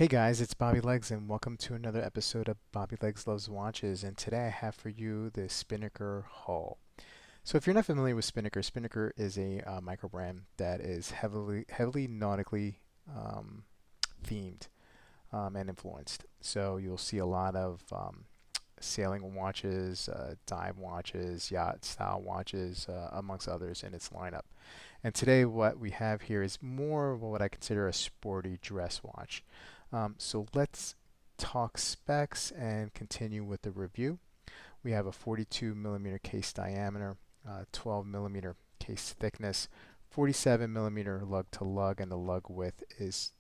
Hey guys, it's Bobby Legs and welcome to another episode of Bobby Legs Loves Watches, and today I have for you the Spinnaker Hull. So if you're not familiar with Spinnaker, Spinnaker is a micro brand that is heavily nautically um, themed and influenced. So you'll see a lot of sailing watches, dive watches, yacht style watches, amongst others in its lineup. And today what we have here is more of what I consider a sporty dress watch. So let's talk specs and continue with the review. We have a 42 millimeter case diameter, 12 millimeter case thickness, 47 millimeter lug to lug, and the lug width is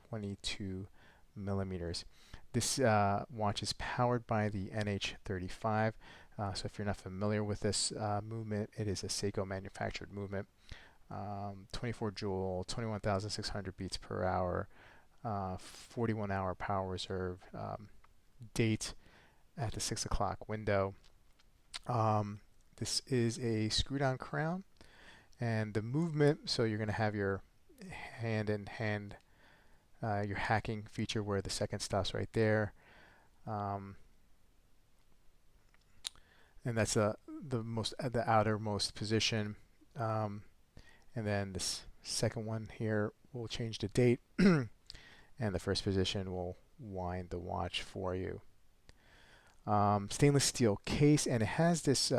22 millimeters. This watch is powered by the NH35. So if you're not familiar with this movement, it is a Seiko manufactured movement. 24 joule, 21,600 beats per hour, 41-hour power reserve, date at the 6 o'clock window. This is a screw-down crown, and the movement, so you're going to have your hand in hand, your hacking feature where the second stops right there. Um, and that's the outermost position. And then this second one here will change the date, and the first position will wind the watch for you. Stainless steel case, and it has this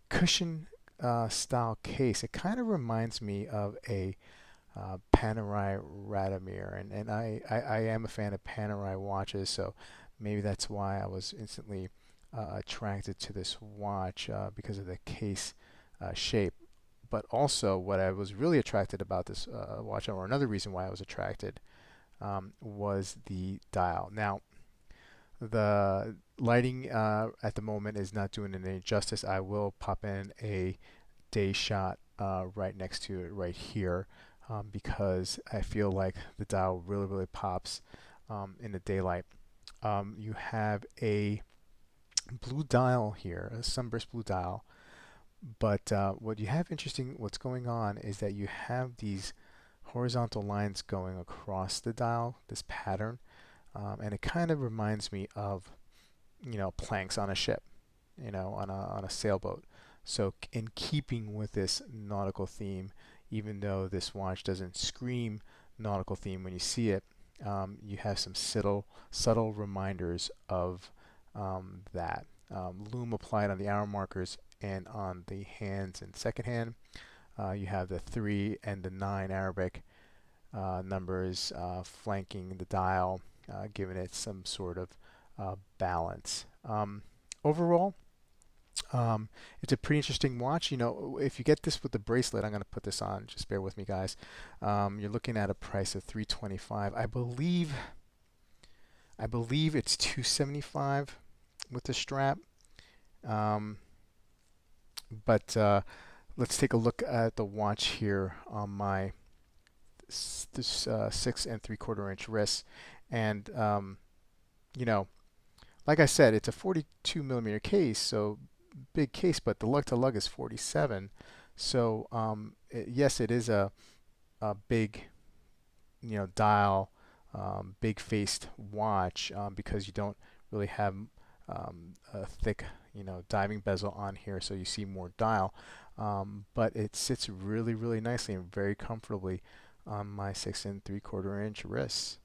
cushion style case. It kind of reminds me of a Panerai Radomir, and I am a fan of Panerai watches, so maybe that's why I was instantly attracted to this watch because of the case shape. But also, what I was really attracted about this watch, or another reason why I was attracted, was the dial. Now, the lighting at the moment is not doing it any justice. I will pop in a day shot right next to it right here because I feel like the dial really pops in the daylight. You have a blue dial here, a sunburst blue dial. But what you have interesting, what's going on is that you have these horizontal lines going across the dial, this pattern, and it kind of reminds me of, planks on a ship, on a sailboat. So in keeping with this nautical theme, even though this watch doesn't scream nautical theme when you see it, you have some subtle reminders of that. Lume applied on the hour markers and on the hands and second hand. You have the 3 and the 9 Arabic numbers flanking the dial, giving it some sort of balance. Overall, it's a pretty interesting watch. If you get this with the bracelet, I'm going to put this on. Just bear with me, guys. You're looking at a price of $325. I believe it's $275 with the strap. But let's take a look at the watch here on my 6 3/4 inch wrist, and like I said, it's a 42 millimeter case, so big case, but the lug to lug is 47. So yes, it is a big, dial, big faced watch because you don't really have a thick, diving bezel on here, so you see more dial. But it sits really nicely and very comfortably on my 6 3/4 inch wrists.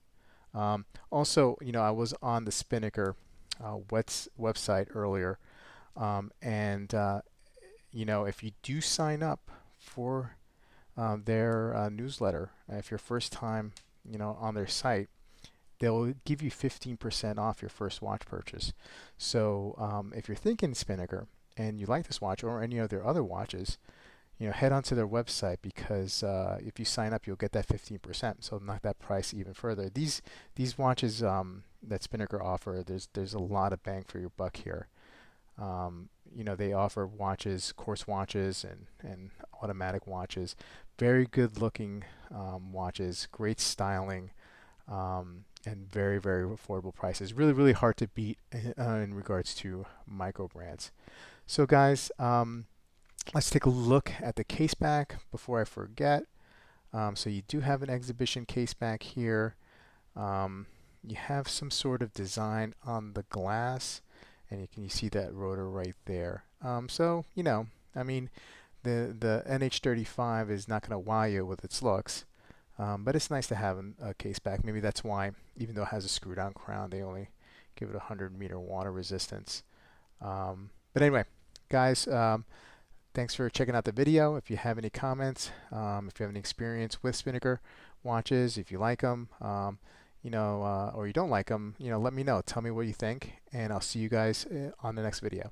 Also, I was on the Spinnaker website earlier, and if you do sign up for their newsletter, if you're first time, on their site, they'll give you 15% off your first watch purchase. So if you're thinking Spinnaker and you like this watch or any of their other watches, head onto their website because if you sign up, you'll get that 15%. So knock that price even further. These watches that Spinnaker offer, there's a lot of bang for your buck here. They offer watches, course watches, and automatic watches. Very good looking watches, great styling, and very affordable prices. Really hard to beat in regards to micro brands. So guys, let's take a look at the case back before I forget. So you do have an exhibition case back here. you have some sort of design on the glass, and you see that rotor right there. So I mean, the NH35 is not going to wow you with its looks, but it's nice to have a case back. Maybe that's why, even though it has a screw-down crown, they only give it 100-meter water resistance. But anyway, guys, thanks for checking out the video. If you have any comments, if you have any experience with Spinnaker watches, if you like them, or you don't like them, let me know. Tell me what you think, and I'll see you guys on the next video.